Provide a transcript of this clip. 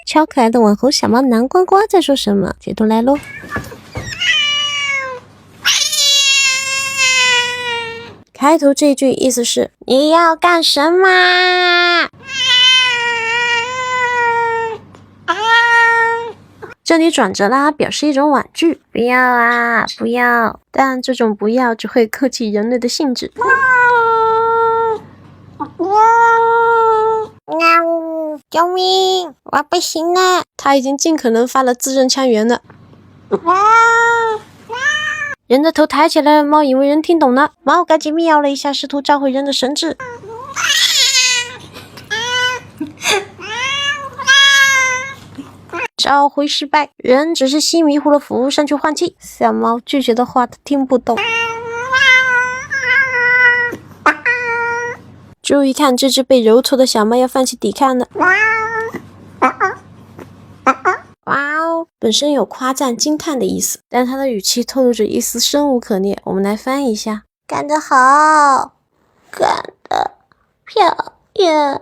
超可爱的网红小猫南瓜瓜在说什么？截图来喽！开头这句意思是你要干什么？这里转折啦，表示一种婉拒，不要啊，不要。但这种不要只会勾起人类的兴致。救命！我不行了！他已经尽可能发了字正腔圆了。人的头抬起来了，猫以为人听懂了，猫赶紧喵了一下，试图召回人的神智。召回失败，人只是吸迷糊了服务生去换气。小猫拒绝的话他听不懂。注意看，这只被揉搓的小猫要放弃抵抗了。哇哦，本身有夸赞、惊叹的意思，但它的语气透露着一丝生无可恋。我们来翻译一下：干得好，干得漂亮。